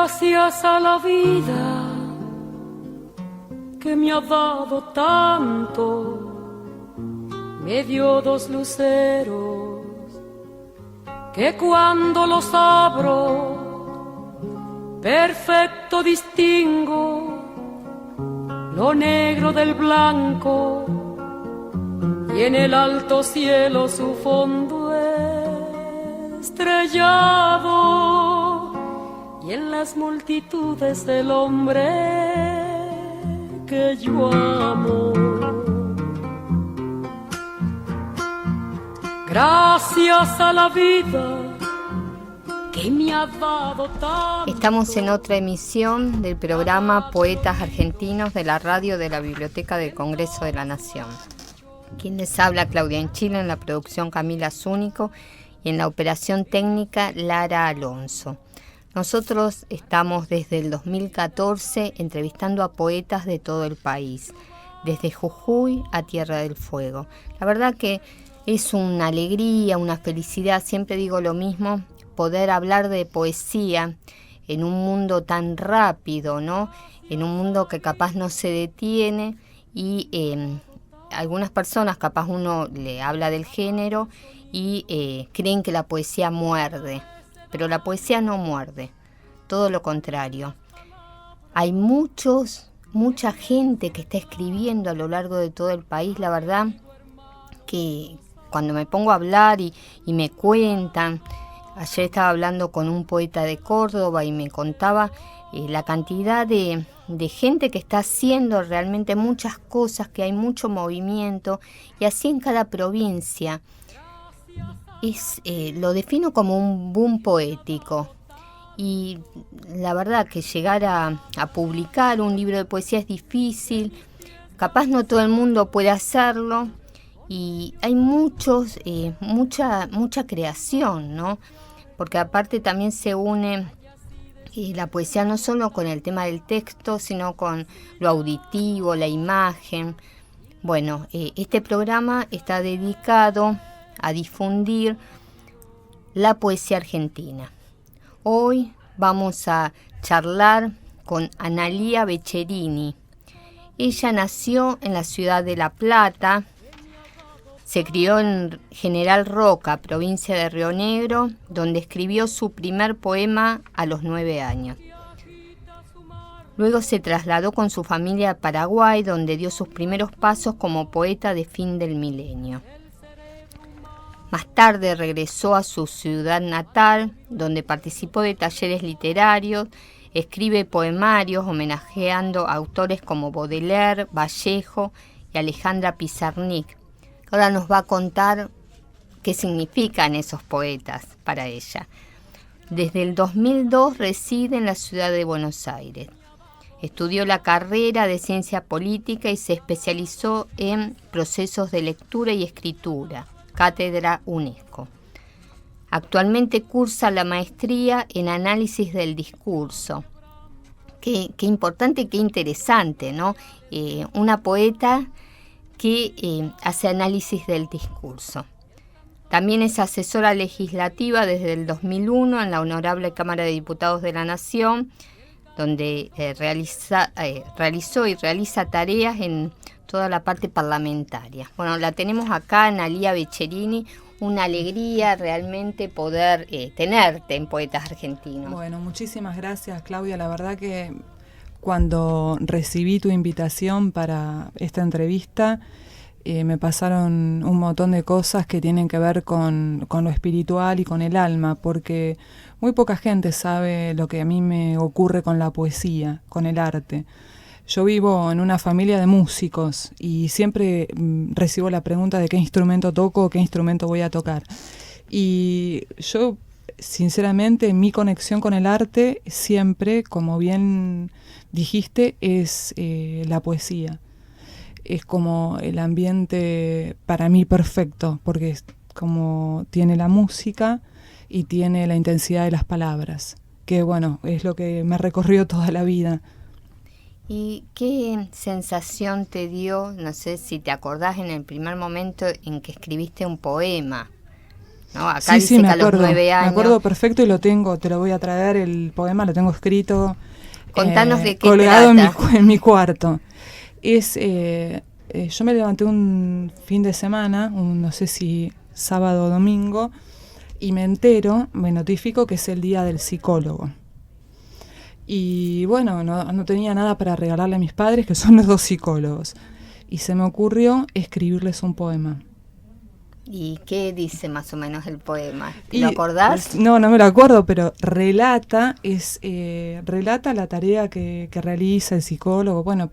Gracias a la vida que me ha dado tanto, me dio dos luceros que cuando los abro perfecto distingo lo negro del blanco y en el alto cielo su fondo estrellado y en las multitudes el hombre que yo amo. Gracias a la vida que me ha dado tanto. Estamos en otra emisión del programa Poetas Argentinos de la radio de la Biblioteca del Congreso de la Nación. Quien les habla, Claudia Enchila, en la producción Camila Zúñigo y en la operación técnica Lara Alonso. Nosotros estamos desde el 2014 entrevistando a poetas de todo el país, desde Jujuy a Tierra del Fuego. La verdad que es una alegría, una felicidad, siempre digo lo mismo, poder hablar de poesía en un mundo tan rápido, ¿no? En un mundo que capaz no se detiene y algunas personas, capaz uno le habla del género y creen que la poesía muerde, pero la poesía no muerde, todo lo contrario. Hay mucha gente que está escribiendo a lo largo de todo el país, la verdad que cuando me pongo a hablar y me cuentan, ayer estaba hablando con un poeta de Córdoba y me contaba la cantidad de gente que está haciendo realmente muchas cosas, que hay mucho movimiento, y así en cada provincia. Lo defino como un boom poético, y la verdad que llegar a publicar un libro de poesía es difícil, capaz no todo el mundo puede hacerlo, y hay mucha creación, ¿no? Porque aparte también se une la poesía no solo con el tema del texto, sino con lo auditivo, la imagen. Bueno, este programa está dedicado a difundir la poesía argentina. Hoy vamos a charlar con Analía Beccherini. Ella nació en la ciudad de La Plata, se crió en General Roca, provincia de Río Negro, donde escribió su primer poema a los 9 años. Luego se trasladó con su familia a Paraguay, donde dio sus primeros pasos como poeta de fin del milenio. Más tarde regresó a su ciudad natal, donde participó de talleres literarios, escribe poemarios homenajeando a autores como Baudelaire, Vallejo y Alejandra Pizarnik. Ahora nos va a contar qué significan esos poetas para ella. Desde el 2002 reside en la ciudad de Buenos Aires. Estudió la carrera de Ciencia Política y se especializó en procesos de lectura y escritura, cátedra UNESCO. Actualmente cursa la maestría en análisis del discurso. Qué importante y qué interesante, ¿no? Una poeta que hace análisis del discurso. También es asesora legislativa desde el 2001 en la Honorable Cámara de Diputados de la Nación, donde realizó y realiza tareas en toda la parte parlamentaria. Bueno, la tenemos acá, Analía Beccherini. Una alegría realmente poder tenerte en Poetas Argentinos. Bueno, muchísimas gracias, Claudia. La verdad que cuando recibí tu invitación para esta entrevista, me pasaron un montón de cosas que tienen que ver con lo espiritual y con el alma, porque muy poca gente sabe lo que a mí me ocurre con la poesía, con el arte. Yo vivo en una familia de músicos y siempre recibo la pregunta de qué instrumento toco o qué instrumento voy a tocar. Y yo, sinceramente, mi conexión con el arte siempre, como bien dijiste, es la poesía. Es como el ambiente para mí perfecto, porque es como tiene la música y tiene la intensidad de las palabras, que bueno, es lo que me recorrió toda la vida. ¿Y qué sensación te dio, no sé si te acordás en el primer momento en que escribiste un poema? ¿no? Acá dice que a los 9 años. Me acuerdo perfecto y lo tengo, te lo voy a traer, el poema lo tengo escrito. Contanos de qué colgado trata. en mi cuarto. Yo me levanté un fin de semana, no sé si sábado o domingo, y me notifico que es el día del psicólogo. Y bueno, no tenía nada para regalarle a mis padres, que son los 2 psicólogos. Y se me ocurrió escribirles un poema. ¿Y qué dice más o menos el poema? ¿Te lo acordás? No me lo acuerdo, pero relata la tarea que realiza el psicólogo. Bueno,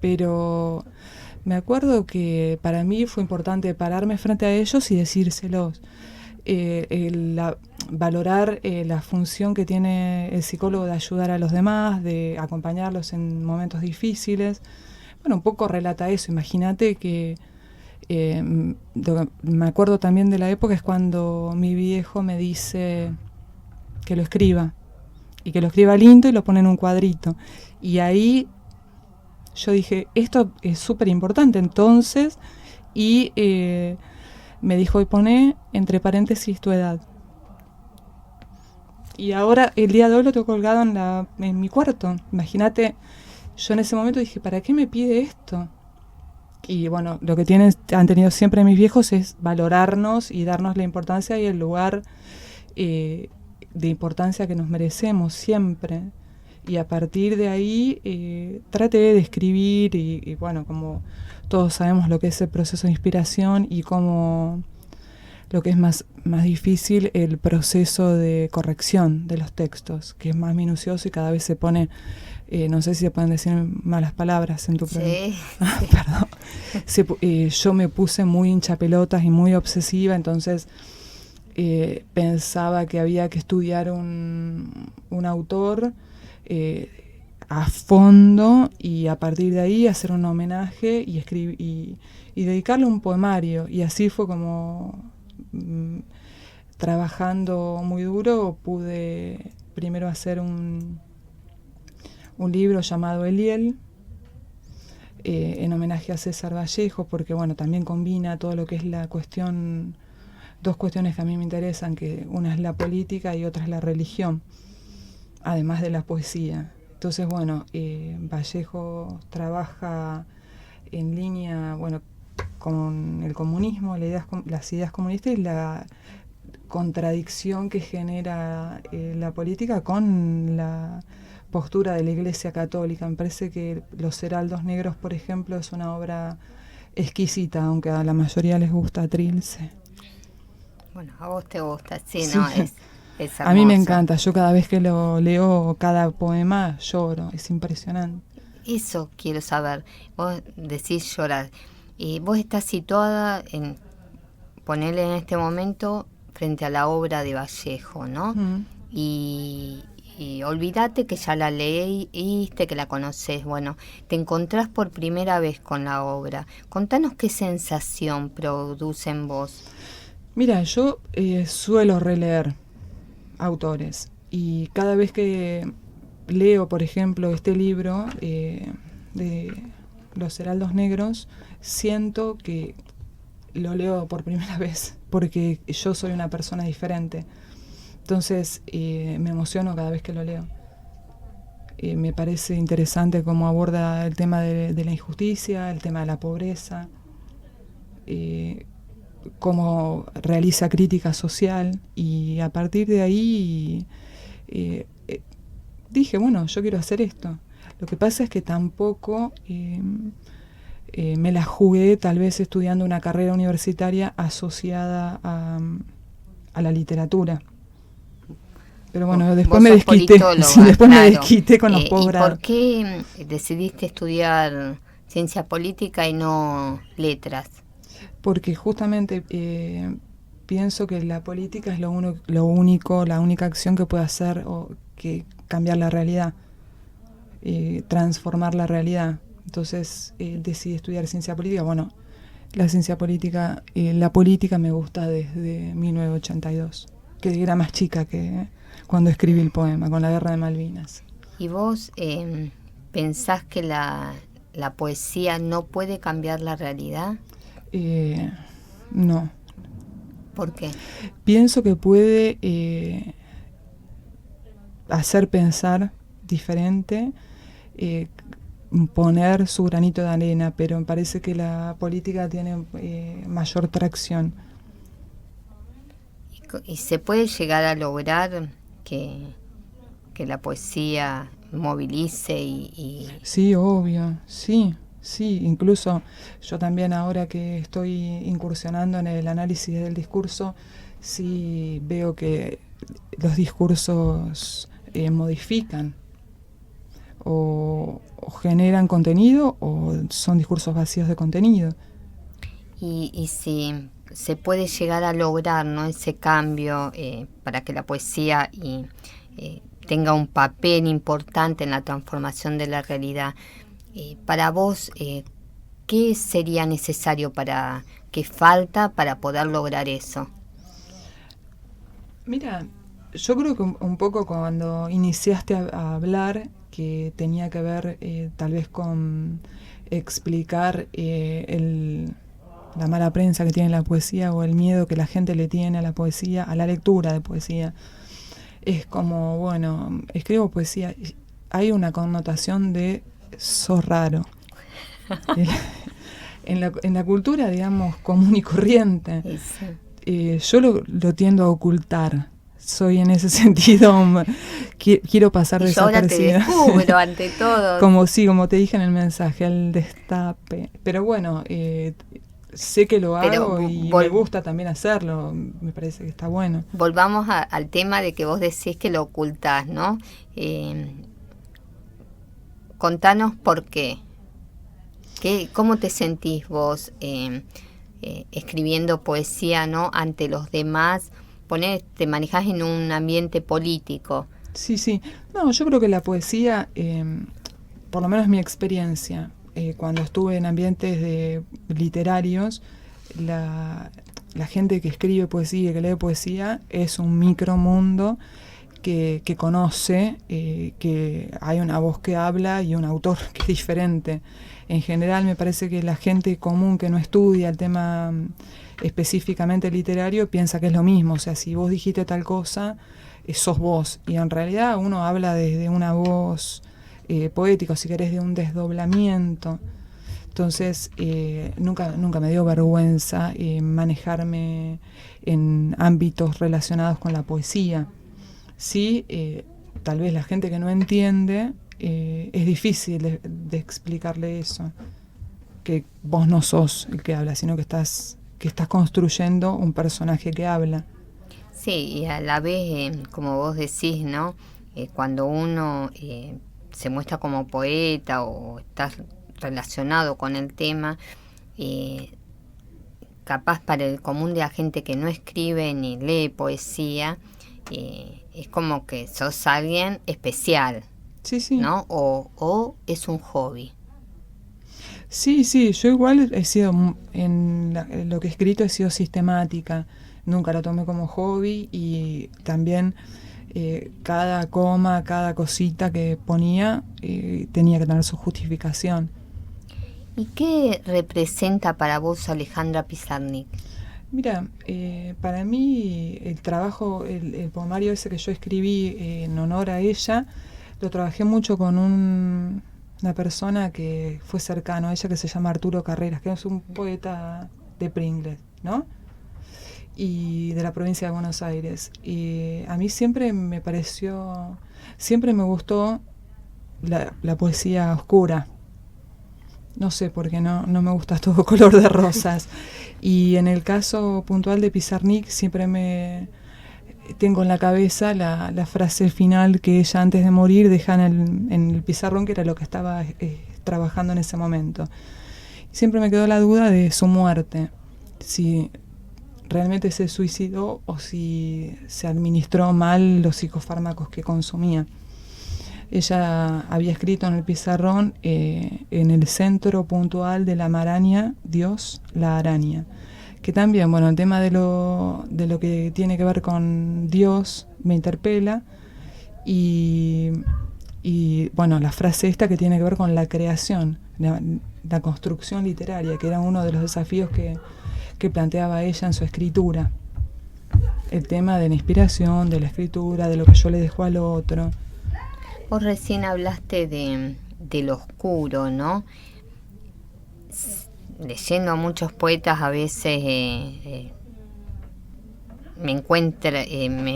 pero me acuerdo que para mí fue importante pararme frente a ellos y decírselos. Valorar la función que tiene el psicólogo de ayudar a los demás, de acompañarlos en momentos difíciles. Bueno, un poco relata eso. Imagínate que me acuerdo también de la época, es cuando mi viejo me dice que lo escriba, y que lo escriba lindo y lo pone en un cuadrito. Y ahí yo dije, esto es súper importante entonces, y me dijo, y pone entre paréntesis tu edad. Y ahora, el día de hoy lo tengo colgado en mi cuarto. Imagínate, yo en ese momento dije, ¿para qué me pide esto? Y bueno, lo que han tenido siempre mis viejos es valorarnos y darnos la importancia y el lugar de importancia que nos merecemos siempre. Y a partir de ahí traté de escribir y bueno, como todos sabemos lo que es el proceso de inspiración y cómo lo que es más difícil, el proceso de corrección de los textos, que es más minucioso y cada vez se pone, no sé si se pueden decir malas palabras en tu programa. Sí. Perdón. Yo me puse muy hinchapelotas y muy obsesiva, entonces pensaba que había que estudiar un autor a fondo y a partir de ahí hacer un homenaje y escribir y dedicarle un poemario, y así fue como trabajando muy duro pude primero hacer un libro llamado Eliel, en homenaje a César Vallejo, porque bueno, también combina todo lo que es la cuestión, 2 cuestiones que a mí me interesan, que una es la política y otra es la religión, además de la poesía. Entonces bueno, Vallejo trabaja en línea, bueno, con el comunismo, las ideas comunistas y la contradicción que genera la política con la postura de la Iglesia Católica. Me parece que Los Heraldos Negros, por ejemplo, es una obra exquisita, aunque a la mayoría les gusta Trilce. Bueno, a vos te gusta, sí. ¿No? Es hermoso. A mí me encanta, yo cada vez que lo leo, cada poema, lloro, es impresionante. Eso quiero saber, vos decís llorar. Vos estás situada ponerle en este momento frente a la obra de Vallejo, ¿no? Y olvídate que ya la leíste, que la conocés. Bueno, te encontrás por primera vez con la obra. Contanos qué sensación produce en vos. Mira, yo suelo releer autores y cada vez que leo, por ejemplo, este libro de Los Heraldos Negros, siento que lo leo por primera vez, porque yo soy una persona diferente. Entonces me emociono cada vez que lo leo. Me parece interesante cómo aborda el tema de la injusticia, el tema de la pobreza, cómo realiza crítica social, y a partir de ahí dije, bueno, yo quiero hacer esto. Lo que pasa es que tampoco me la jugué tal vez estudiando una carrera universitaria asociada a la literatura. Pero bueno, después me desquité. Sí, después me desquité con los posgrados. ¿Y por qué decidiste estudiar ciencia política y no letras? Porque justamente pienso que la política es la única acción que puede hacer o que cambiar la realidad, transformar la realidad. Entonces decidí estudiar ciencia política. Bueno, la ciencia política, la política me gusta desde 1982, que era más chica que cuando escribí el poema, con la Guerra de Malvinas. ¿Y vos pensás que la poesía no puede cambiar la realidad? No. ¿Por qué? Pienso que puede hacer pensar diferente, poner su granito de arena, pero me parece que la política tiene mayor tracción. ¿Y se puede llegar a lograr que la poesía movilice y... Sí, obvio, sí, incluso yo también ahora que estoy incursionando en el análisis del discurso, sí veo que los discursos modifican o generan contenido o son discursos vacíos de contenido. Y si se puede llegar a lograr, ¿no?, ese cambio para que la poesía tenga un papel importante en la transformación de la realidad. Para vos, ¿qué sería necesario qué falta para poder lograr eso? Mira, yo creo que un poco cuando iniciaste a hablar, que tenía que ver tal vez con explicar la mala prensa que tiene la poesía o el miedo que la gente le tiene a la poesía, a la lectura de poesía. Es como, bueno, escribo poesía, hay una connotación de sos raro. en la cultura, digamos, común y corriente. Yo lo tiendo a ocultar. Soy en ese sentido, quiero pasar desapercibida. Ahora te descubro ante todo. Como te dije en el mensaje, el destape. Pero bueno, sé que lo hago y me gusta también hacerlo, me parece que está bueno. Volvamos al tema de que vos decís que lo ocultás, ¿no? Contanos por qué. ¿Cómo te sentís vos escribiendo poesía, ¿no?, ante los demás? Te manejás en un ambiente político. Sí. No, yo creo que la poesía, por lo menos mi experiencia, cuando estuve en ambientes literarios, la gente que escribe poesía y que lee poesía es un micromundo que conoce que hay una voz que habla y un autor que es diferente. En general me parece que la gente común que no estudia el tema específicamente literario piensa que es lo mismo. O sea, si vos dijiste tal cosa, sos vos. Y en realidad uno habla desde una voz poética, o si querés, de un desdoblamiento. Entonces, nunca me dio vergüenza manejarme en ámbitos relacionados con la poesía. Sí, tal vez la gente que no entiende, es difícil de explicarle eso, que vos no sos el que habla, sino que estás construyendo un personaje que habla. Sí, y a la vez, como vos decís, ¿no?, cuando uno se muestra como poeta o está relacionado con el tema, capaz para el común de la gente que no escribe ni lee poesía, es como que sos alguien especial. Sí. ¿No? O es un hobby. Sí, yo igual he sido, lo que he escrito he sido sistemática, nunca lo tomé como hobby y también cada coma, cada cosita que ponía tenía que tener su justificación. ¿Y qué representa para vos Alejandra Pizarnik? Mira, para mí el trabajo, el poemario ese que yo escribí en honor a ella, lo trabajé mucho con una persona que fue cercano a ella, que se llama Arturo Carreras, que es un poeta de Pringles, ¿no?, y de la provincia de Buenos Aires. Y a mí siempre me gustó la poesía oscura. No sé por qué no me gusta todo color de rosas. Y en el caso puntual de Pizarnik siempre tengo en la cabeza la frase final que ella antes de morir deja en el pizarrón, que era lo que estaba trabajando en ese momento. Y siempre me quedó la duda de su muerte, si realmente se suicidó o si se administró mal los psicofármacos que consumía. Ella había escrito en el pizarrón, en el centro puntual de la maraña, Dios, la araña. Que también, bueno, el tema de lo que tiene que ver con Dios me interpela. Y bueno, la frase esta que tiene que ver con la creación, la construcción literaria, que era uno de los desafíos que planteaba ella en su escritura. el tema de la inspiración, de la escritura, de lo que yo le dejo al otro. Vos recién hablaste de lo oscuro, ¿no? Leyendo a muchos poetas a veces me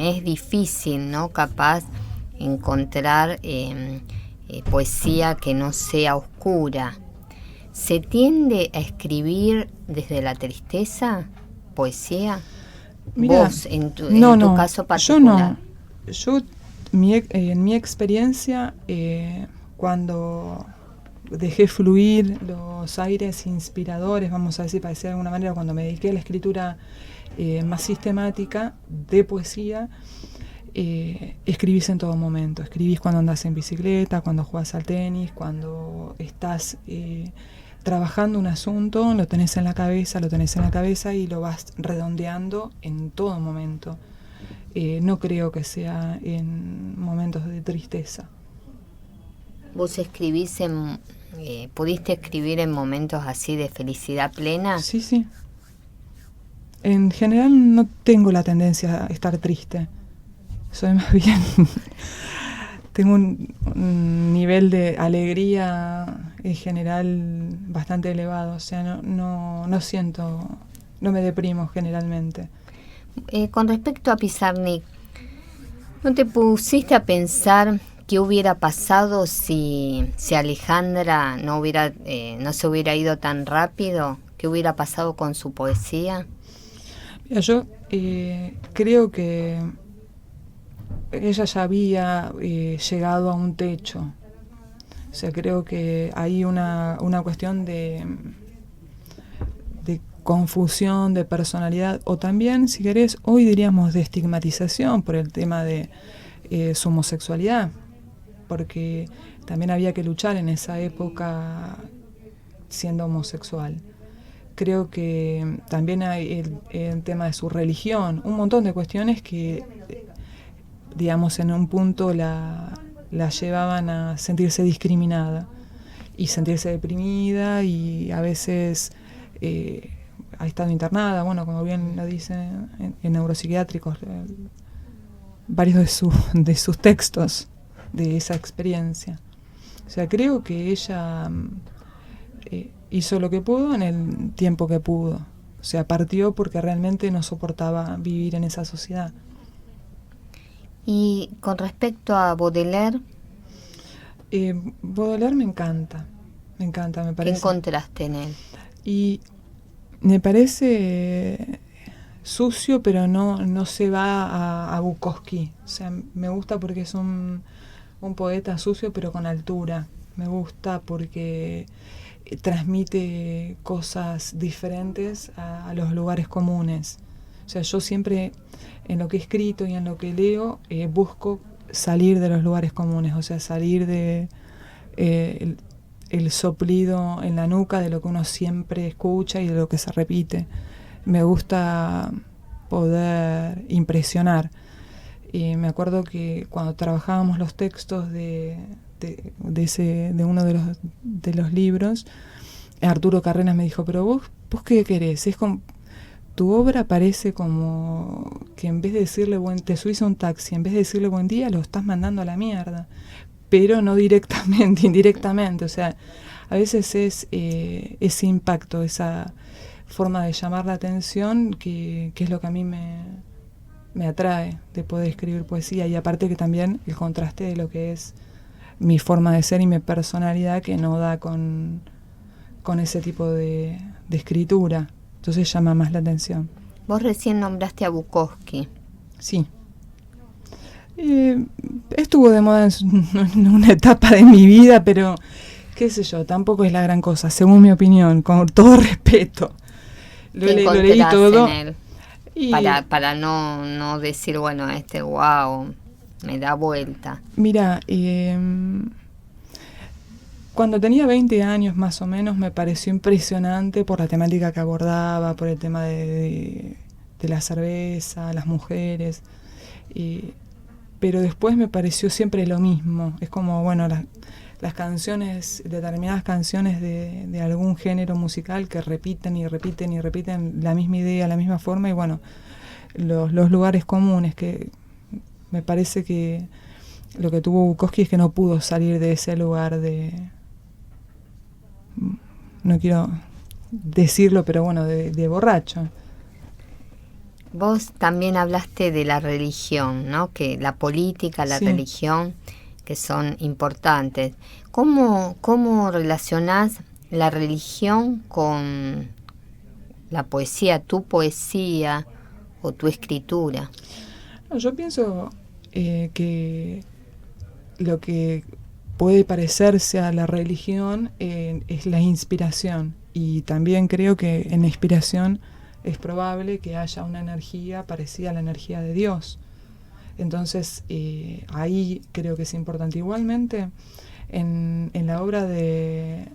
es difícil, ¿no? Capaz encontrar poesía que no sea oscura. ¿Se tiende a escribir desde la tristeza poesía? Mira, vos en tu caso particular. Yo en mi experiencia, cuando dejé fluir los aires inspiradores, vamos a decir, para decir de alguna manera, cuando me dediqué a la escritura más sistemática de poesía, escribís en todo momento. Escribís cuando andás en bicicleta, cuando jugás al tenis, cuando estás trabajando un asunto, lo tenés en la cabeza y lo vas redondeando en todo momento. No creo que sea en momentos de tristeza. ¿Vos escribís pudiste escribir en momentos así de felicidad plena? Sí. En general no tengo la tendencia a estar triste. Soy más bien... tengo un nivel de alegría en general bastante elevado. O sea, no siento... No me deprimo generalmente. Con respecto a Pizarnik, ¿no te pusiste a pensar qué hubiera pasado si Alejandra no se hubiera ido tan rápido? ¿Qué hubiera pasado con su poesía? Mira, yo creo que ella ya había llegado a un techo. O sea, creo que hay una cuestión de confusión, de personalidad, o también, si querés, hoy diríamos de estigmatización por el tema de su homosexualidad, porque también había que luchar en esa época siendo homosexual. Creo que también hay el tema de su religión, un montón de cuestiones que, digamos, en un punto la llevaban a sentirse discriminada y sentirse deprimida, y a veces ha estado internada, bueno, como bien lo dice en neuropsiquiátricos, varios de sus textos de esa experiencia. O sea, creo que ella hizo lo que pudo en el tiempo que pudo. O sea, partió porque realmente no soportaba vivir en esa sociedad. Y con respecto a Baudelaire... Baudelaire me encanta, me parece. ¿Qué encontraste en él? Y me parece sucio, pero no se va a Bukowski. O sea, me gusta porque es un poeta sucio, pero con altura. Me gusta porque transmite cosas diferentes a los lugares comunes. O sea, yo siempre, en lo que he escrito y en lo que leo, busco salir de los lugares comunes, o sea, salir de el soplido en la nuca de lo que uno siempre escucha y de lo que se repite. Me gusta poder impresionar. Me acuerdo que cuando trabajábamos los textos de uno de los libros, Arturo Carrenas me dijo, pero vos ¿qué querés? Es como, tu obra parece como que en vez de decirle te subís a un taxi, en vez de decirle buen día, lo estás mandando a la mierda. Pero no directamente, indirectamente. O sea, a veces es ese impacto, esa forma de llamar la atención que es lo que a mí me atrae de poder escribir poesía. Y aparte que también el contraste de lo que es mi forma de ser y mi personalidad, que no da con ese tipo de escritura. Entonces llama más la atención. Vos recién nombraste a Bukowski. Sí. Estuvo de moda en una etapa de mi vida, pero qué sé yo, tampoco es la gran cosa, según mi opinión, con todo respeto. Lo leí todo. En él? Y para no decir, bueno, wow, me da vuelta. Mira, cuando tenía 20 años más o menos me pareció impresionante por la temática que abordaba, por el tema de la cerveza, las mujeres, pero después me pareció siempre lo mismo. Es como, bueno, las canciones, determinadas canciones de algún género musical que repiten y repiten y repiten la misma idea, la misma forma, y bueno, los lugares comunes, que me parece que lo que tuvo Bukowski es que no pudo salir de ese lugar de, no quiero decirlo, pero bueno, de borracho. Vos también hablaste de la religión, ¿no? Que la política, la religión, que son importantes. ¿Cómo relacionás la religión con la poesía, tu poesía o tu escritura? No, yo pienso que lo que puede parecerse a la religión es la inspiración, y también creo que en la inspiración es probable que haya una energía parecida a la energía de Dios. Entonces ahí creo que es importante. Igualmente en la obra de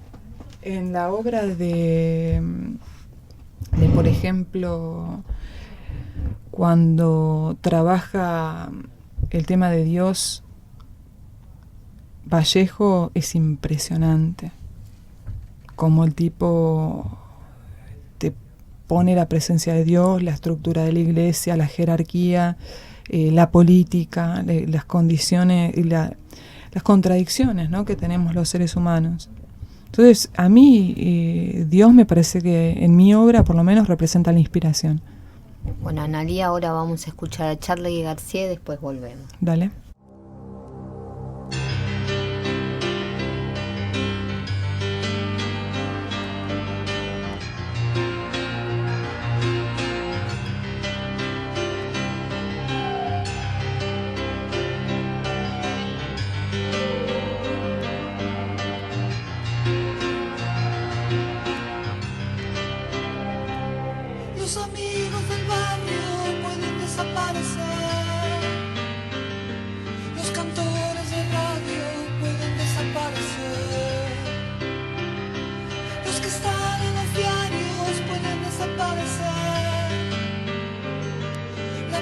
por ejemplo, cuando trabaja el tema de Dios, Vallejo, es impresionante como el tipo te pone la presencia de Dios, la estructura de la iglesia, la jerarquía, la política, las condiciones y las contradicciones, ¿no?, que tenemos los seres humanos. Entonces, a mí Dios me parece que en mi obra por lo menos representa la inspiración. Bueno, Analía, ahora vamos a escuchar a Charly García y después volvemos. Dale.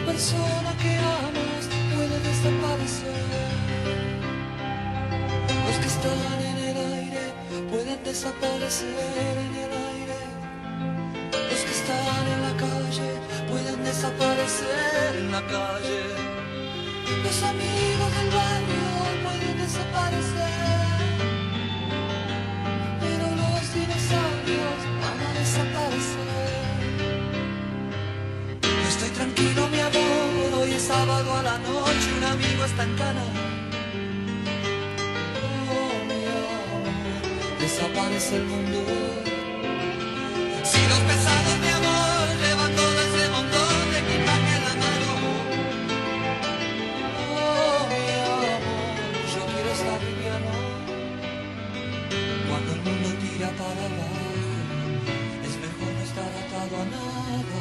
Persona que amas puede desaparecer. Los que están en el aire pueden desaparecer en el aire. Los que están en la calle pueden desaparecer en la calle. Los amigos del barrio pueden desaparecer, pero los dinosaurios van a desaparecer. Estoy tranquilo, mi amor, hoy es sábado a la noche, un amigo está en cana. Oh, mi amor, desaparece el mundo. Si los pesados, mi amor, llevan todo ese montón de equipaje en la mano. Oh, mi amor, yo quiero estar liviano. Cuando el mundo tira para abajo, es mejor no estar atado a nada.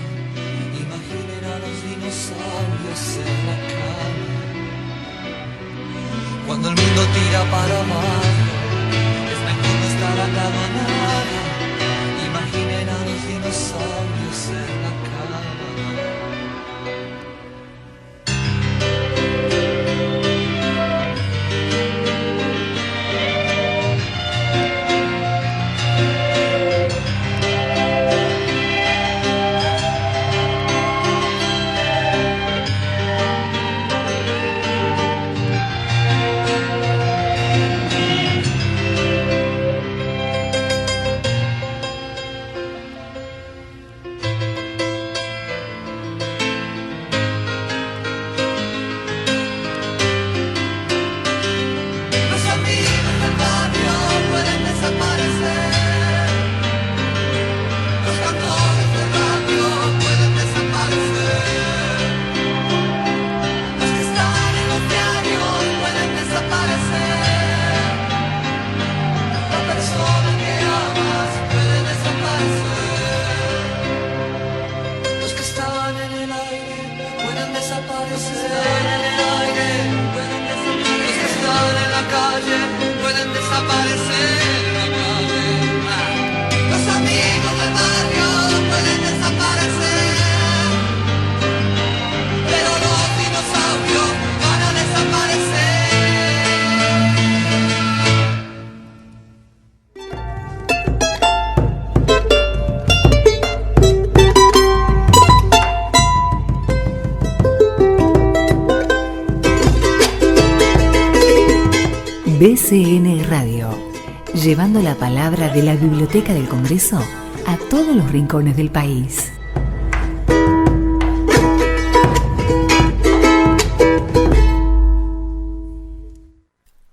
Imaginen a los dinosaurios en la cama. Cuando el mundo tira para abajo, es mejor no estar atado a nada. Imaginen a los dinosaurios en la cama. BCN Radio, llevando la palabra de la Biblioteca del Congreso a todos los rincones del país.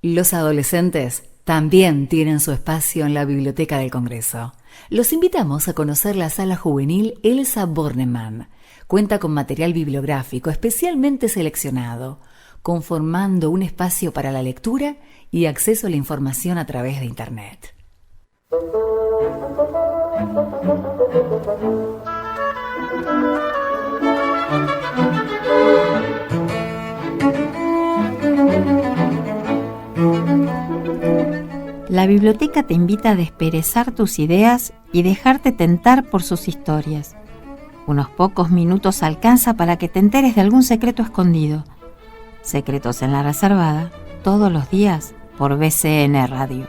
Los adolescentes también tienen su espacio en la Biblioteca del Congreso. Los invitamos a conocer la sala juvenil Elsa Bornemann. Cuenta con material bibliográfico especialmente seleccionado, conformando un espacio para la lectura y acceso a la información a través de Internet. La biblioteca te invita a desperezar tus ideas y dejarte tentar por sus historias. Unos pocos minutos alcanza para que te enteres de algún secreto escondido. Secretos en la Reservada, todos los días por BCN Radio.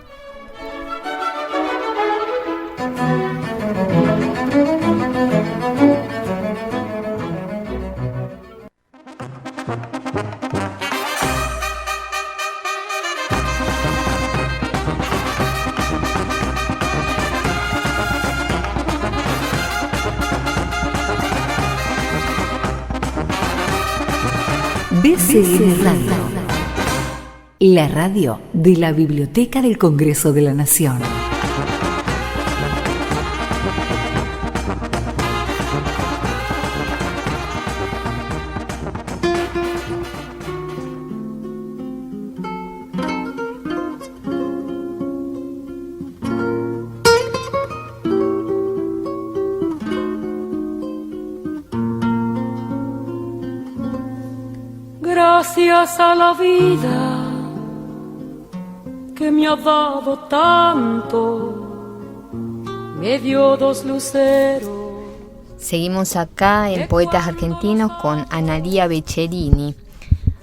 BCN Radio, la radio de la Biblioteca del Congreso de la Nación. Gracias a la vida que me ha dado tanto, me dio 2 luceros. Seguimos acá en Poetas Argentinos con Analía Beccherini.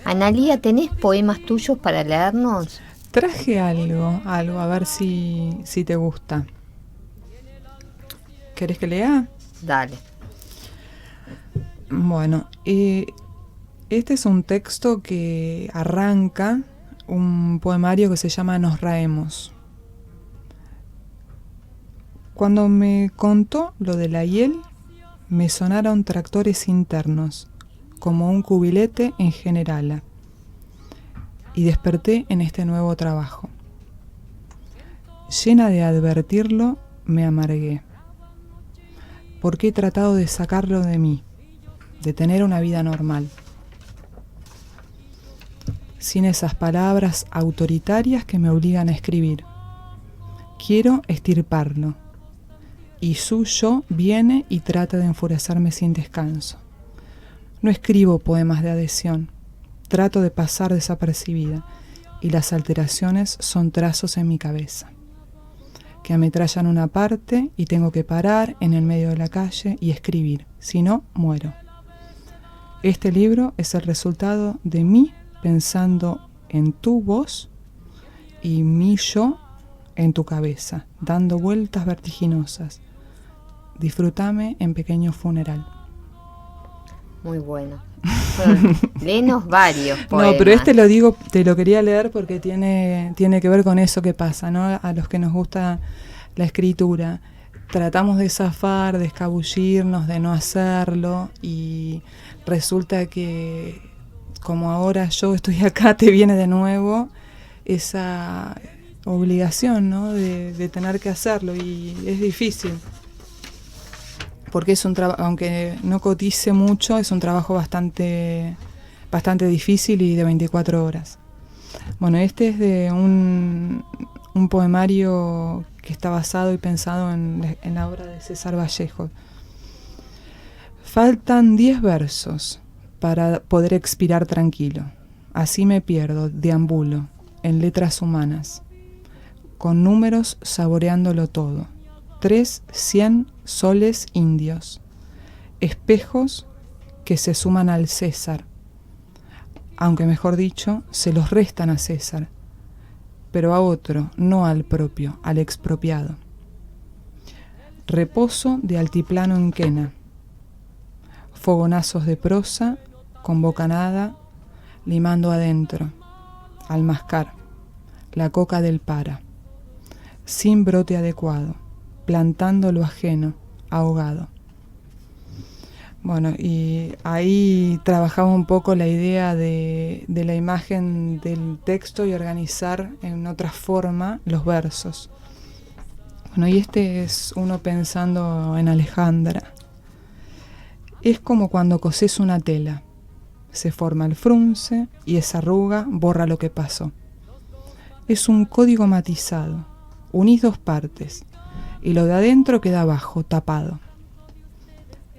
Analía, ¿tenés poemas tuyos para leernos? Traje algo, a ver si te gusta. ¿Querés que lea? Dale. Bueno, este es un texto que arranca un poemario que se llama Nos Raemos. Cuando me contó lo de la hiel, me sonaron tractores internos, como un cubilete en Generala, y desperté en este nuevo trabajo. Llena de advertirlo, me amargué, porque he tratado de sacarlo de mí, de tener una vida normal, sin esas palabras autoritarias que me obligan a escribir. Quiero extirparlo, y su yo viene y trata de enfurecerme sin descanso. No escribo poemas de adhesión, trato de pasar desapercibida, y las alteraciones son trazos en mi cabeza, que ametrallan una parte y tengo que parar en el medio de la calle y escribir, si no, muero. Este libro es el resultado de mí pensando en tu voz y mi yo en tu cabeza, dando vueltas vertiginosas. Disfrútame en pequeño funeral. Muy bueno. Bueno, léenos varios poemas. No, pero te lo quería leer porque tiene que ver con eso que pasa, ¿no? A los que nos gusta la escritura. Tratamos de zafar, de escabullirnos, de no hacerlo, y resulta que como ahora yo estoy acá, te viene de nuevo esa obligación, ¿no? de tener que hacerlo, y es difícil, porque es un trabajo, aunque no cotice mucho, es un trabajo bastante difícil y de 24 horas. Bueno, este es de un poemario que está basado y pensado en la obra de César Vallejo. Faltan 10 versos para poder expirar tranquilo. Así me pierdo, deambulo, en letras humanas, con números saboreándolo todo. 300 soles indios, espejos que se suman al César, aunque mejor dicho, se los restan a César, pero a otro, no al propio, al expropiado. Reposo de altiplano en quena, fogonazos de prosa con bocanada limando adentro, al mascar, la coca del para, sin brote adecuado, plantando lo ajeno, ahogado. Bueno, y ahí trabajaba un poco la idea de la imagen del texto y organizar en otra forma los versos. Bueno, y este es uno pensando en Alejandra. Es como cuando cosés una tela. Se forma el frunce y esa arruga borra lo que pasó. Es un código matizado. Unís dos partes y lo de adentro queda abajo, tapado.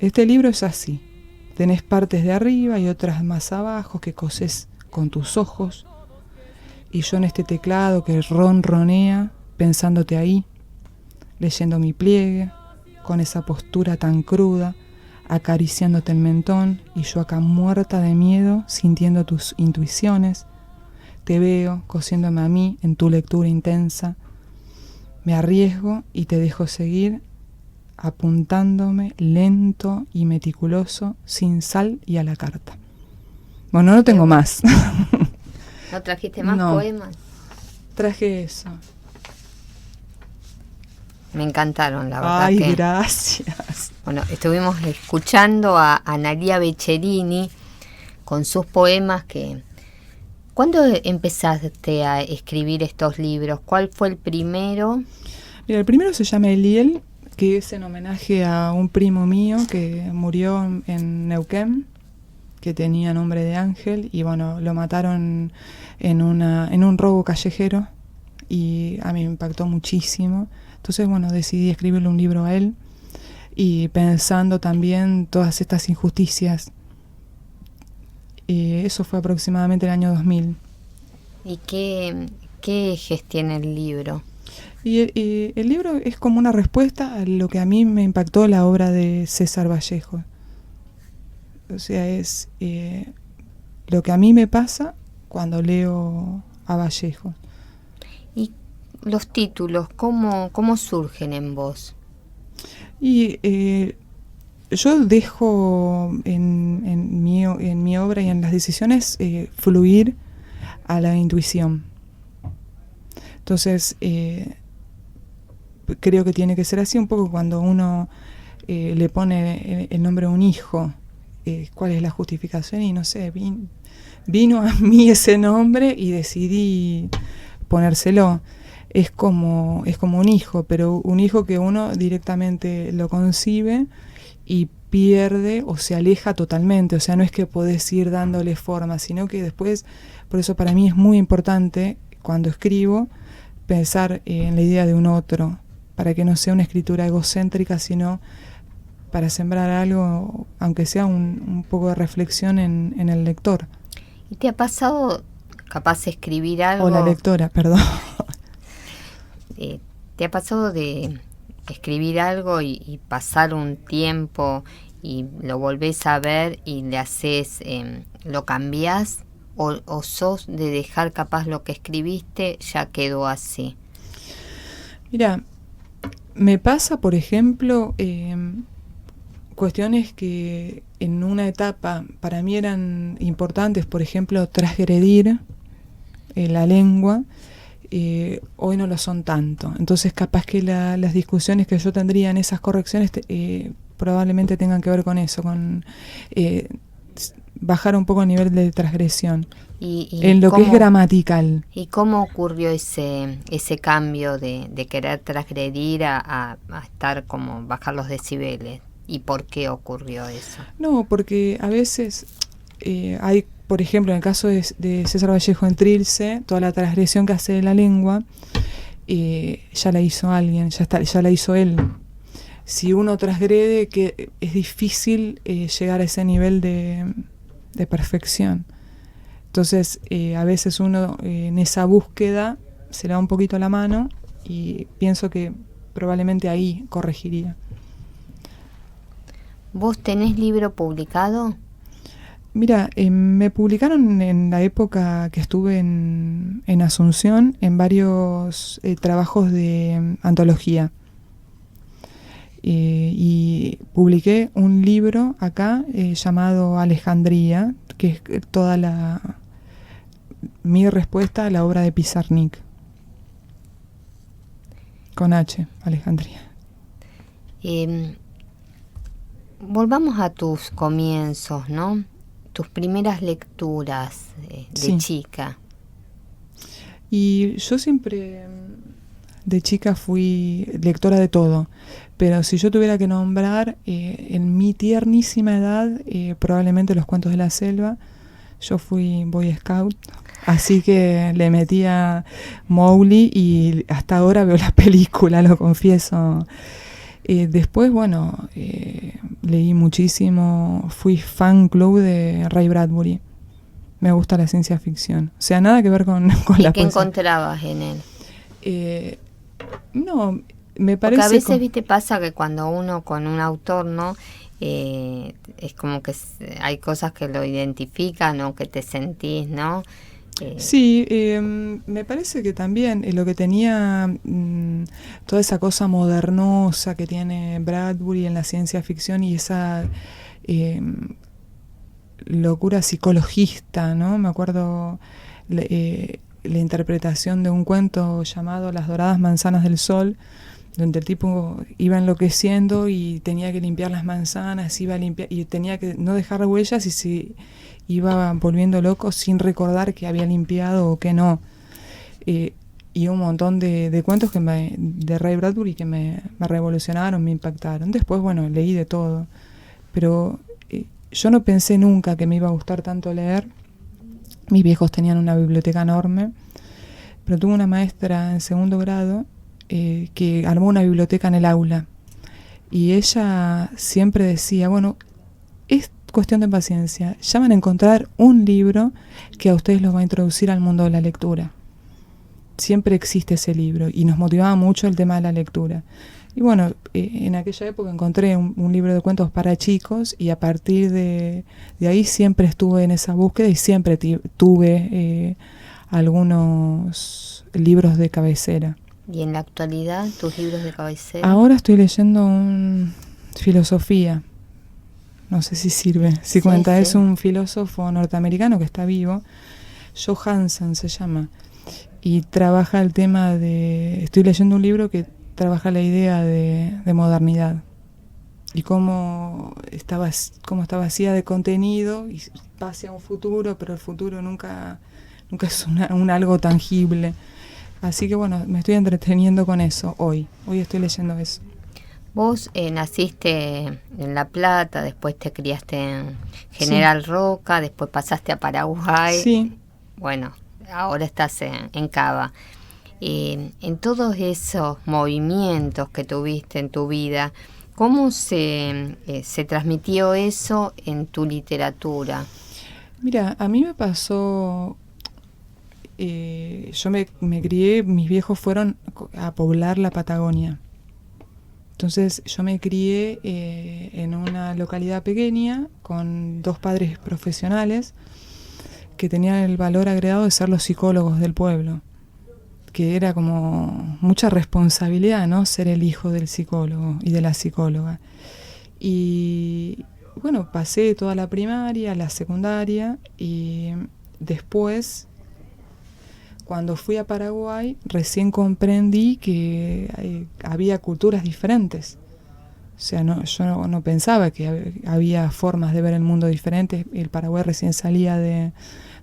Este libro es así. Tenés partes de arriba y otras más abajo que cosés con tus ojos. Y yo en este teclado que ronronea, pensándote ahí, leyendo mi pliegue, con esa postura tan cruda, acariciándote el mentón, y yo acá muerta de miedo, sintiendo tus intuiciones. Te veo cosiéndome a mí en tu lectura intensa. Me arriesgo y te dejo seguir, apuntándome lento y meticuloso, sin sal y a la carta. Bueno, no tengo más. ¿No trajiste más No. poemas? Traje eso. Me encantaron, la verdad. Ay, que, gracias. bueno, estuvimos escuchando a Analía Beccherini con sus poemas que... ¿Cuándo empezaste a escribir estos libros? ¿Cuál fue el primero? Mira, el primero se llama Eliel, que es en homenaje a un primo mío que murió en Neuquén, que tenía nombre de Ángel, y bueno, lo mataron en un robo callejero, y a mí me impactó muchísimo. Entonces, bueno, decidí escribirle un libro a él, y pensando también todas estas injusticias. Eso fue aproximadamente el año 2000. ¿Y qué ejes tiene el libro? Y el libro es como una respuesta a lo que a mí me impactó la obra de César Vallejo. O sea, es lo que a mí me pasa cuando leo a Vallejo. ¿Y los títulos, cómo surgen en vos? Y yo dejo en mi obra y en las decisiones fluir a la intuición. Entonces, creo que tiene que ser así un poco cuando uno le pone el nombre a un hijo. ¿Cuál es la justificación? Y no sé, vino a mí ese nombre y decidí ponérselo. Es como un hijo, pero un hijo que uno directamente lo concibe y pierde o se aleja totalmente. O sea, no es que podés ir dándole forma, sino que después, por eso para mí es muy importante cuando escribo pensar en la idea de un otro, para que no sea una escritura egocéntrica, sino para sembrar algo, aunque sea un poco de reflexión en el lector. ¿Y te ha pasado capaz de escribir algo? O la lectora, perdón. ¿Te ha pasado de escribir algo y pasar un tiempo y lo volvés a ver y le haces, lo cambiás? ¿O sos de dejar capaz lo que escribiste ya quedó así? Mira, me pasa, por ejemplo, cuestiones que en una etapa para mí eran importantes, por ejemplo, transgredir la lengua, hoy no lo son tanto. Entonces capaz que las discusiones que yo tendría en esas correcciones probablemente tengan que ver con eso, con bajar un poco el nivel de transgresión en lo que es gramatical. ¿Y cómo ocurrió ese cambio de querer transgredir a estar como bajar los decibeles? ¿Y por qué ocurrió eso? No, porque a veces hay, por ejemplo, en el caso de César Vallejo en Trilce, toda la transgresión que hace de la lengua ya la hizo alguien, ya la hizo él. Si uno transgrede, que es difícil llegar a ese nivel de perfección. Entonces, a veces uno en esa búsqueda se le da un poquito la mano y pienso que probablemente ahí corregiría. ¿Vos tenés libro publicado? Mira, me publicaron en la época que estuve en Asunción en varios trabajos de antología. Y publiqué un libro acá llamado Alejandría, que es toda mi respuesta a la obra de Pizarnik. Con H, Alejandría. Volvamos a tus comienzos, ¿no? Tus primeras lecturas de Sí. chica. Y yo siempre de chica fui lectora de todo, pero si yo tuviera que nombrar, en mi tiernísima edad, probablemente los cuentos de la selva. Yo fui Boy Scout, así que le metía Mowgli y hasta ahora veo la película, lo confieso. Después, bueno, leí muchísimo, fui fan club de Ray Bradbury. Me gusta la ciencia ficción. O sea, nada que ver con ¿Y la qué poesía. encontrabas en él? No, me Porque parece... a veces, viste, pasa que cuando uno con un autor, ¿no? Es como que hay cosas que lo identifican o que te sentís, ¿no? Sí, me parece que también lo que tenía toda esa cosa modernosa que tiene Bradbury en la ciencia ficción y esa locura psicologista, ¿no? Me acuerdo la interpretación de un cuento llamado Las doradas manzanas del sol, donde el tipo iba enloqueciendo y tenía que limpiar las manzanas, iba a limpiar y tenía que no dejar huellas y se iba volviendo loco sin recordar que había limpiado o que no. Y un montón de cuentos de Ray Bradbury que me revolucionaron, me impactaron. Después, bueno, leí de todo. Pero yo no pensé nunca que me iba a gustar tanto leer. Mis viejos tenían una biblioteca enorme, pero tuve una maestra en segundo grado que armó una biblioteca en el aula. Y ella siempre decía, bueno, es cuestión de paciencia, ya van a encontrar un libro que a ustedes los va a introducir al mundo de la lectura. Siempre existe ese libro y nos motivaba mucho el tema de la lectura. Y bueno, en aquella época encontré un libro de cuentos para chicos y a partir de ahí siempre estuve en esa búsqueda y siempre tuve algunos libros de cabecera. ¿Y en la actualidad tus libros de cabecera? Ahora estoy leyendo filosofía. No sé si sirve, si cuenta. Sí. Es un filósofo norteamericano que está vivo, Johansen se llama, y trabaja el tema estoy leyendo un libro que trabaja la idea de modernidad y cómo está vacía de contenido y va hacia un futuro, pero el futuro nunca es un algo tangible. Así que bueno, me estoy entreteniendo con eso hoy estoy leyendo eso. Vos naciste en La Plata, después te criaste en General Roca, después pasaste a Paraguay. Sí. Bueno, ahora estás en Cava. En todos esos movimientos que tuviste en tu vida, ¿cómo se transmitió eso en tu literatura? Mira, a mí me pasó... yo me crié, mis viejos fueron a poblar la Patagonia. Entonces yo me crié en una localidad pequeña con dos padres profesionales que tenían el valor agregado de ser los psicólogos del pueblo, que era como mucha responsabilidad, ¿no? Ser el hijo del psicólogo y de la psicóloga. Y bueno, pasé toda la primaria, la secundaria y después... Cuando fui a Paraguay, recién comprendí que había culturas diferentes. O sea, yo no pensaba que había formas de ver el mundo diferentes. El Paraguay recién salía de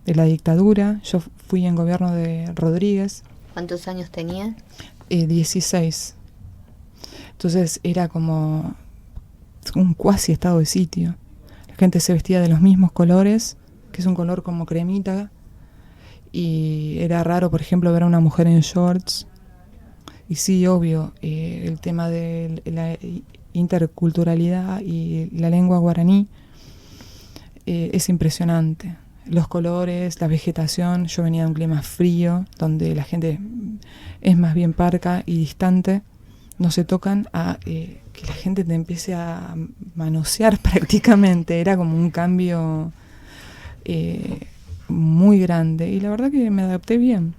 la dictadura. Yo fui en gobierno de Rodríguez. ¿Cuántos años tenías? 16. Entonces era como un cuasi estado de sitio. La gente se vestía de los mismos colores, que es un color como cremita. Y era raro, por ejemplo, ver a una mujer en shorts. Y sí, obvio, el tema de la interculturalidad y la lengua guaraní es impresionante. Los colores, la vegetación. Yo venía de un clima frío, donde la gente es más bien parca y distante. No se tocan a que la gente te empiece a manosear prácticamente. Era como un cambio... muy grande y la verdad que me adapté bien.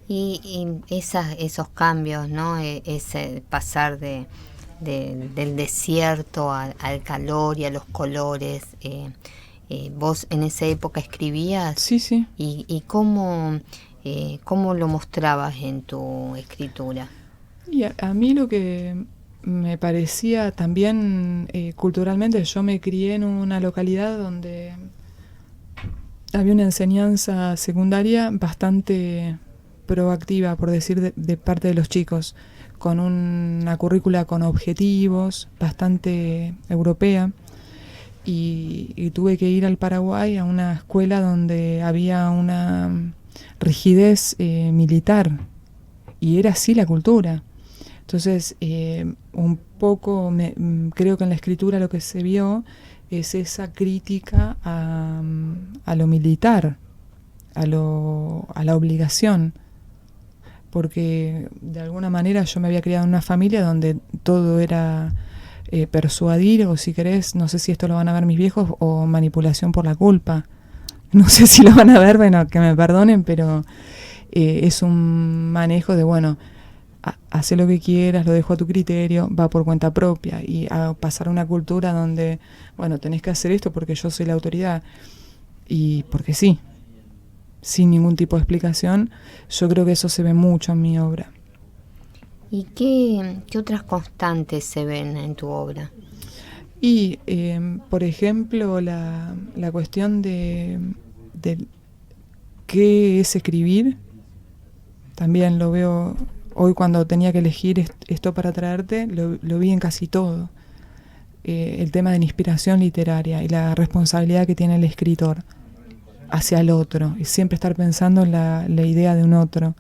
Y esos cambios, ¿no? Ese pasar del desierto al calor y a los colores. ¿Vos en esa época escribías? Sí. ¿Y cómo lo mostrabas en tu escritura? Y a mí lo que me parecía también culturalmente, yo me crié en una localidad donde había una enseñanza secundaria bastante proactiva, por decir, de parte de los chicos, con una currícula con objetivos, bastante europea. Y tuve que ir al Paraguay a una escuela donde había una rigidez militar, y era así la cultura. Entonces, un poco creo que en la escritura lo que se vio es esa crítica a lo militar, a la obligación, porque de alguna manera yo me había criado en una familia donde todo era persuadir, o si querés, no sé si esto lo van a ver mis viejos, o manipulación por la culpa. No sé si lo van a ver, bueno, que me perdonen, pero es un manejo de, bueno, hace lo que quieras, lo dejo a tu criterio, va por cuenta propia, y a pasar a una cultura donde, bueno, tenés que hacer esto porque yo soy la autoridad, y porque sí, sin ningún tipo de explicación. Yo creo que eso se ve mucho en mi obra. ¿Y qué otras constantes se ven en tu obra? Y, por ejemplo, la cuestión de qué es escribir, también lo veo hoy cuando tenía que elegir esto para traerte, lo vi en casi todo. El tema de la inspiración literaria y la responsabilidad que tiene el escritor hacia el otro, y siempre estar pensando en la idea de un otro.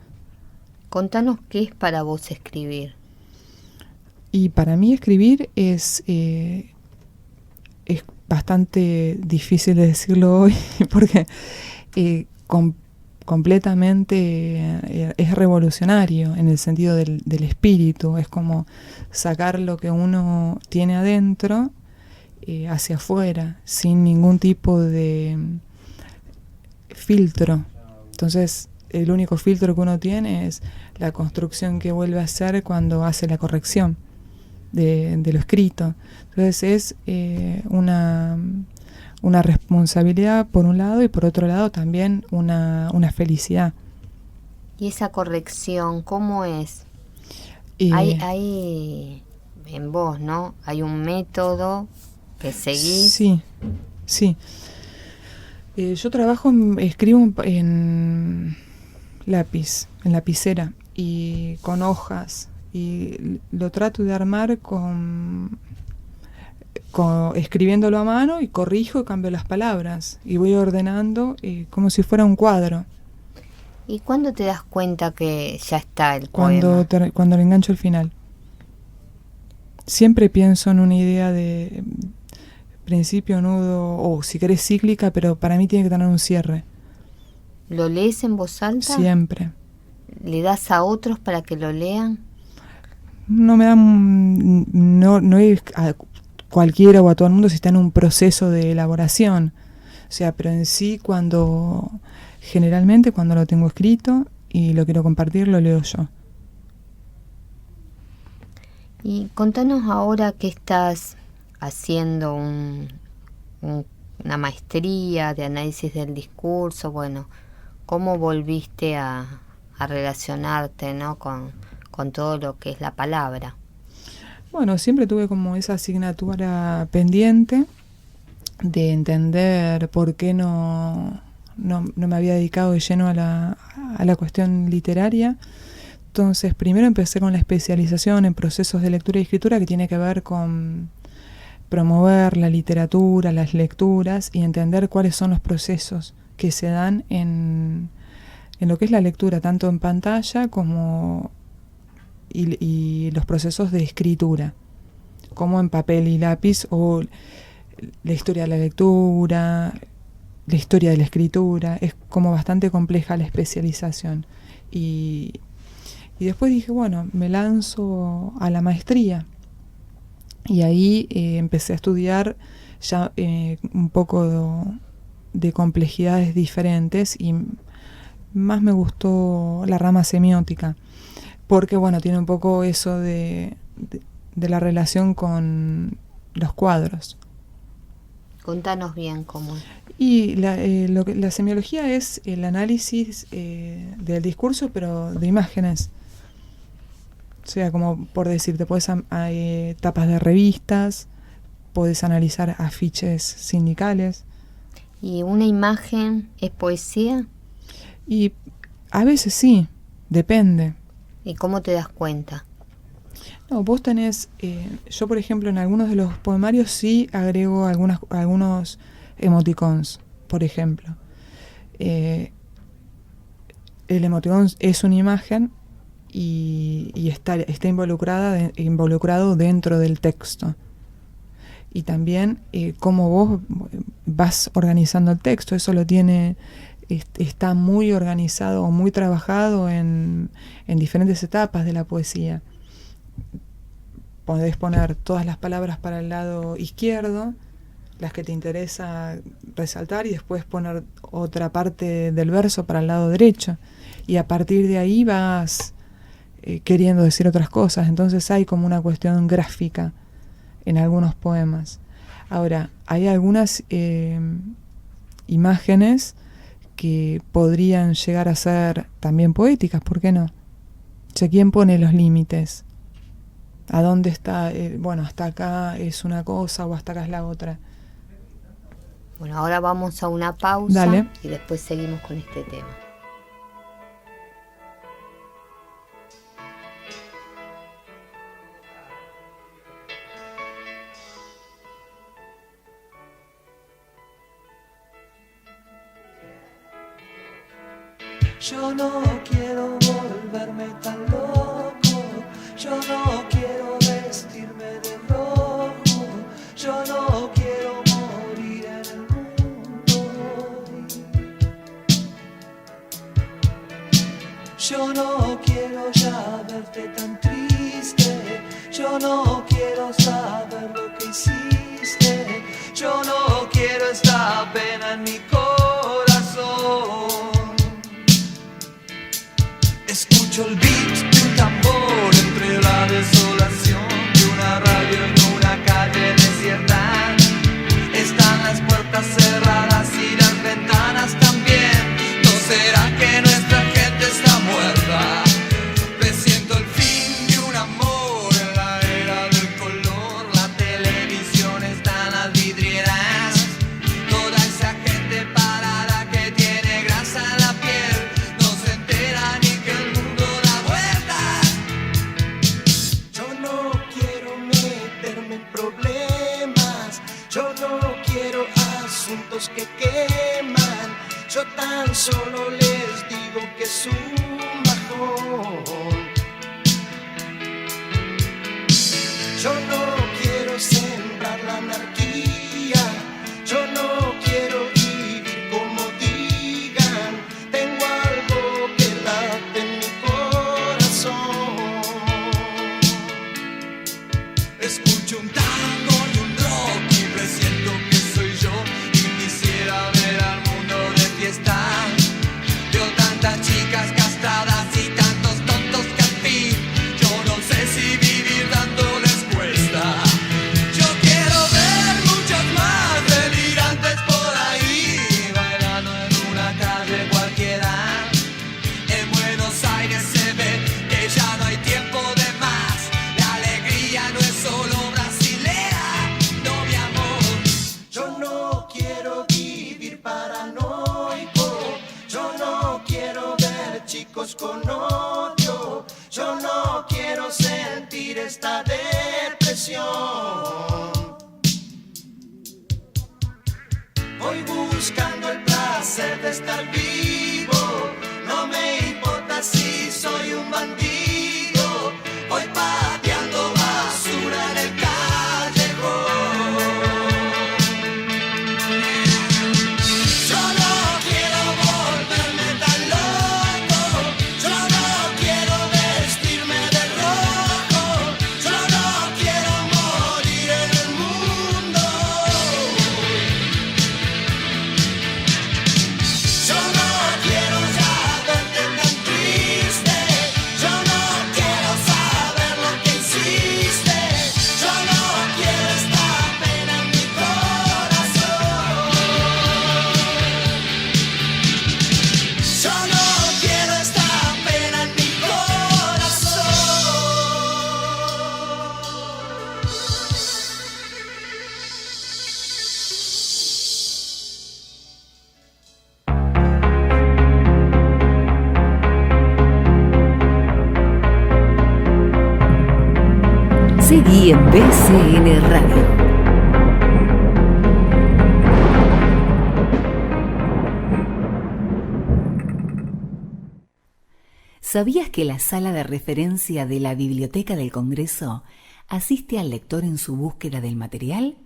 Contanos qué es para vos escribir. Y para mí escribir es bastante difícil de decirlo hoy, porque completamente es revolucionario en el sentido del espíritu. Es como sacar lo que uno tiene adentro hacia afuera, sin ningún tipo de filtro. Entonces, el único filtro que uno tiene es la construcción que vuelve a hacer cuando hace la corrección de lo escrito. Entonces es una responsabilidad por un lado, y por otro lado también una felicidad. ¿Y esa corrección cómo es? Hay en vos, ¿no? Hay un método que seguís. Sí. Yo escribo en lápiz, en lapicera y con hojas, y lo trato de armar escribiéndolo a mano, y corrijo y cambio las palabras y voy ordenando como si fuera un cuadro. ¿Y cuándo te das cuenta que ya está el poema? Cuando le engancho el final. Siempre pienso en una idea de principio, nudo, o si querés cíclica, pero para mí tiene que tener un cierre. ¿Lo lees en voz alta? Siempre. ¿Le das a otros para que lo lean? No me dan, no es a cualquiera o a todo el mundo si está en un proceso de elaboración. O sea, pero en sí, generalmente cuando lo tengo escrito y lo quiero compartir, lo leo yo. Y contanos ahora que estás haciendo una maestría de análisis del discurso. Bueno, ¿cómo volviste a relacionarte, ¿no? con todo lo que es la palabra? Bueno, siempre tuve como esa asignatura pendiente de entender por qué no me había dedicado de lleno a la cuestión literaria. Entonces, primero empecé con la especialización en procesos de lectura y escritura, que tiene que ver con promover la literatura, las lecturas, y entender cuáles son los procesos que se dan en lo que es la lectura, tanto en pantalla como y los procesos de escritura, como en papel y lápiz, o la historia de la lectura, la historia de la escritura. Es como bastante compleja la especialización. Y después dije, bueno, me lanzo a la maestría. Y ahí empecé a estudiar ya un poco de complejidades diferentes, y más me gustó la rama semiótica, porque bueno, tiene un poco eso de la relación con los cuadros. Contanos bien cómo es. Y la semiología es el análisis del discurso, pero de imágenes. O sea, como por decirte, hay tapas de revistas, podés analizar afiches sindicales. ¿Y una imagen es poesía? Y a veces sí, depende. ¿Y cómo te das cuenta? No, vos tenés, yo por ejemplo en algunos de los poemarios sí agrego algunos emoticons, por ejemplo. El emoticon es una imagen y está involucrado dentro del texto. Y también cómo vos vas organizando el texto, eso está muy organizado o muy trabajado en diferentes etapas de la poesía. Podés poner todas las palabras para el lado izquierdo, las que te interesa resaltar, y después poner otra parte del verso para el lado derecho. Y a partir de ahí vas queriendo decir otras cosas. Entonces hay como una cuestión gráfica en algunos poemas. Ahora, hay algunas imágenes que podrían llegar a ser también poéticas, ¿por qué no? O sea, ¿quién pone los límites? ¿A dónde está? Bueno, hasta acá es una cosa o hasta acá es la otra. Bueno, ahora vamos a una pausa. Dale. Y después seguimos con este tema. Yo no quiero volverme tan loco, yo no quiero vestirme de rojo, yo no quiero morir en el mundo hoy. Yo no quiero ya verte tan triste, yo no quiero saber lo que hiciste, yo no quiero esta pena en mi corazón. Escucho el beat de un tambor entre la desolación de una radio en una calle desierta. Están las puertas cerradas y las ventanas también. ¿No será que nuestra gente está muerta? Presiento el fin de un amor en la era del color. La televisión está en las vidrieras. Toda esa gente parada que tiene grasa en la piel no se entera ni que el mundo da vueltas. Yo no quiero meterme en problemas, yo no quiero asuntos que queman, yo tan solo les digo que es un bajón. Yo no quiero sembrar la anarquía, yo no quiero vivir como digan, tengo algo que late en mi corazón. Escucho un tango y un rock y presiento que soy yo y quisiera ver al mundo de fiesta. Veo tantas chicas castradas y tantos tontos que al fin yo no sé si vivir dándoles cuesta. Yo quiero ver muchos más delirantes por ahí, bailando en una calle cualquiera. En Buenos Aires se ve que ya no hay tiempo de más. La alegría no es solo brasilera, no mi amor. Yo no quiero vivir paranoico, yo no quiero ver chicos con odio, yo no quiero sentir esta depresión. Voy buscando el placer de estar vivo, no me importa si soy un bandido, voy pateando basura en el callejón. Yo no quiero volverme tan loco, yo no quiero vestirme de rojo, yo no quiero morir en el mundo. Yo no quiero ya verte tan triste, yo no Seguí en BCN Radio. ¿Sabías que la sala de referencia de la Biblioteca del Congreso asiste al lector en su búsqueda del material?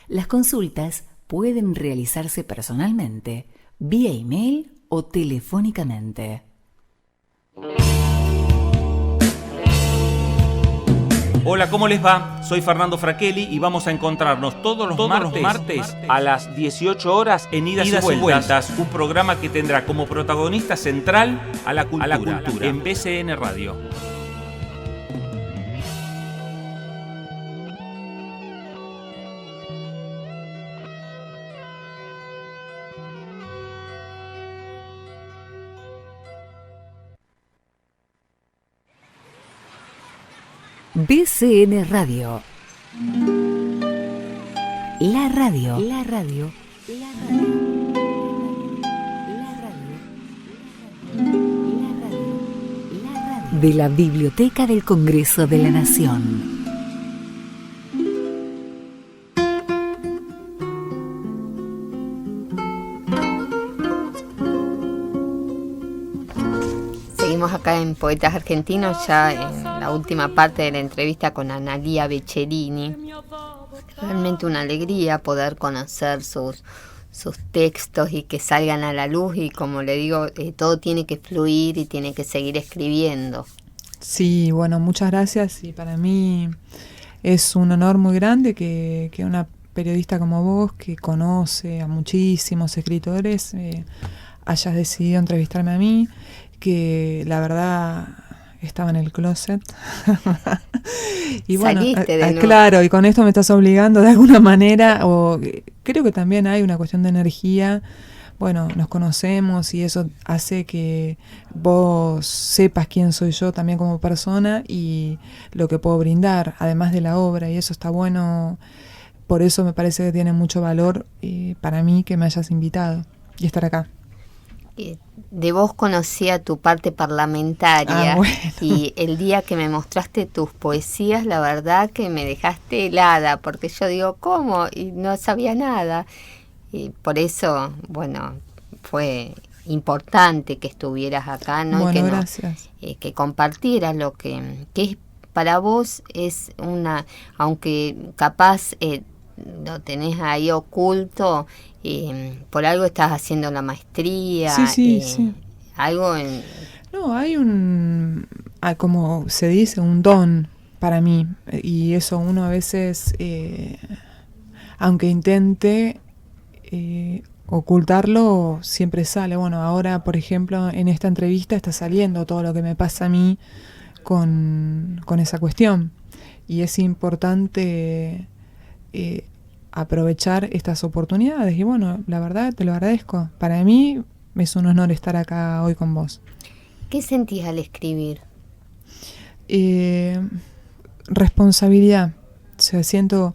Las consultas pueden realizarse personalmente, vía email o telefónicamente. Hola, ¿cómo les va? Soy Fernando Fraquelli y vamos a encontrarnos todos los martes a las 18 horas en Idas y Vueltas, un programa que tendrá como protagonista central a la cultura. En BCN Radio. BCN Radio. La radio. La radio. La radio. La radio. La radio. La radio. De la Biblioteca del Congreso de la Nación. Seguimos acá en Poetas Argentinos, ya en la última parte de la entrevista con Analía Beccherini. Realmente una alegría poder conocer sus textos y que salgan a la luz, y como le digo, todo tiene que fluir y tiene que seguir escribiendo. Sí, bueno, muchas gracias, y para mí es un honor muy grande que una periodista como vos, que conoce a muchísimos escritores, hayas decidido entrevistarme a mí, que la verdad estaba en el closet. Y bueno, saliste de nuevo. Claro, y con esto me estás obligando de alguna manera, o creo que también hay una cuestión de energía. Bueno, nos conocemos y eso hace que vos sepas quién soy yo también como persona y lo que puedo brindar, además de la obra, y eso está bueno. Por eso me parece que tiene mucho valor para mí que me hayas invitado y estar acá. De vos conocía tu parte parlamentaria, bueno. Y el día que me mostraste tus poesías, la verdad que me dejaste helada, porque yo digo, ¿cómo? Y no sabía nada. Y por eso, bueno, fue importante que estuvieras acá, ¿no? Bueno, y que gracias. Que compartieras lo que es para vos, es una, aunque capaz lo tenés ahí oculto, por algo estás haciendo la maestría. Sí. Algo en... No, hay como se dice, un don para mí, y eso uno a veces, aunque intente ocultarlo, siempre sale. Bueno, ahora, por ejemplo, en esta entrevista está saliendo todo lo que me pasa a mí con esa cuestión, y es importante aprovechar estas oportunidades, y bueno, la verdad te lo agradezco. Para mí es un honor estar acá hoy con vos. ¿Qué sentís al escribir? Responsabilidad. O sea, siento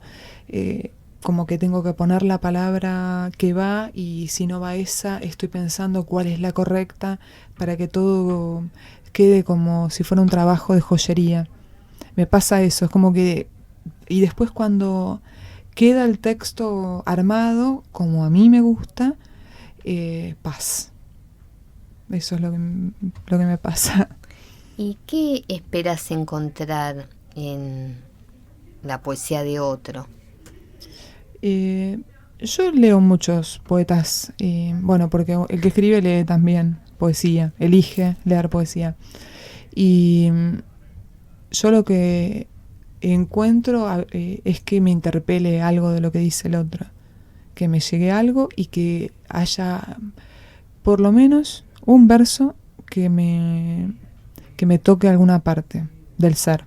como que tengo que poner la palabra que va, y si no va esa, estoy pensando cuál es la correcta para que todo quede como si fuera un trabajo de joyería. Me pasa eso, es como que... Y después cuando queda el texto armado, como a mí me gusta, paz. Eso es lo que me pasa. ¿Y qué esperas encontrar en la poesía de otro? Yo leo muchos poetas, bueno, porque el que escribe lee también poesía, elige leer poesía. Y yo lo que encuentro es que me interpele algo de lo que dice el otro, que me llegue algo y que haya por lo menos un verso que me toque alguna parte del ser.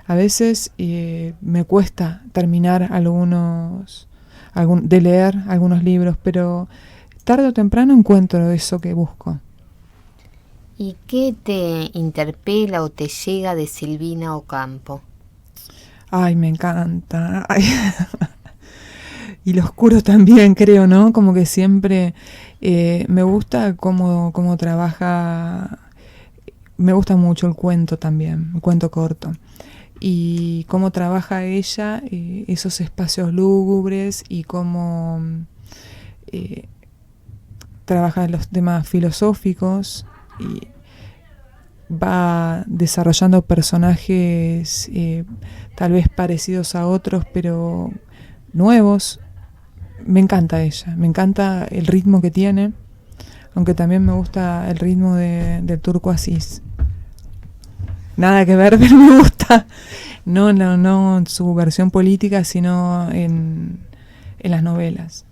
A veces me cuesta terminar de leer algunos libros, pero tarde o temprano encuentro eso que busco. ¿Y qué te interpela o te llega de Silvina Ocampo? Ay, me encanta. Ay. Y lo oscuro también, creo, ¿no? Como que siempre me gusta cómo trabaja. Me gusta mucho el cuento también, el cuento corto. y cómo trabaja ella esos espacios lúgubres y cómo trabaja los temas filosóficos y va desarrollando personajes tal vez parecidos a otros pero nuevos. Me encanta ella, me encanta el ritmo que tiene, aunque también me gusta el ritmo del Turco Asís. Nada que ver, pero me gusta. No en su versión política, sino en las novelas.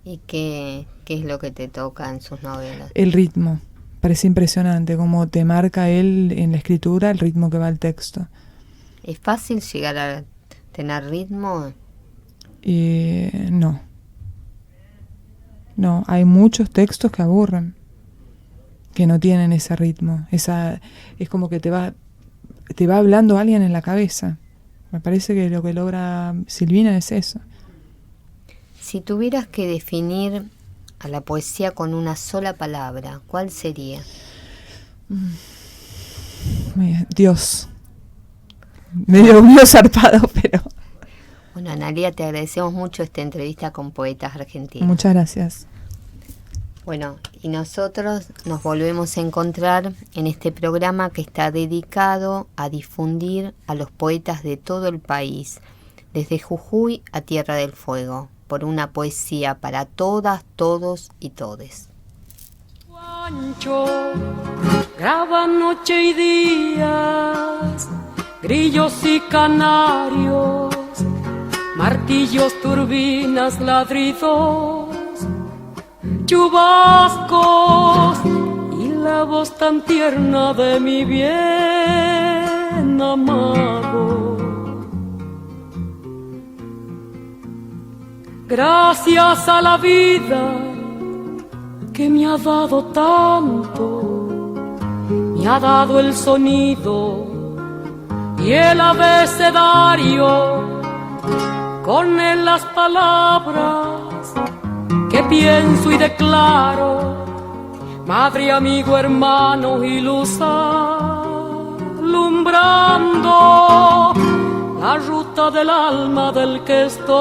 ¿Y qué es lo que te toca en sus novelas? El ritmo. Parece impresionante cómo te marca él en la escritura el ritmo que va al texto. ¿Es fácil llegar a tener ritmo? No, hay muchos textos que aburren, que no tienen ese ritmo. Es como que te va hablando alguien en la cabeza. Me parece que lo que logra Silvina es eso. Si tuvieras que definir a la poesía con una sola palabra, ¿cuál sería? Dios. Medio zarpado, pero... Bueno, Analía, te agradecemos mucho esta entrevista con Poetas Argentinos. Muchas gracias. Bueno, y nosotros nos volvemos a encontrar en este programa que está dedicado a difundir a los poetas de todo el país, desde Jujuy a Tierra del Fuego, por una poesía para todas, todos y todes. Guancho, graba noche y días, grillos y canarios, martillos, turbinas, ladridos, chubascos y la voz tan tierna de mi bien amado. Gracias a la vida que me ha dado tanto, me ha dado el sonido y el abecedario, con él las palabras que pienso y declaro, madre, amigo, hermano y luz alumbrando la ruta del alma del que estoy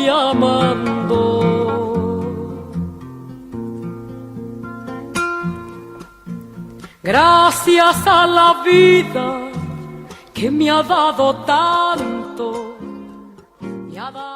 amando. Gracias a la vida que me ha dado tanto, me ha dado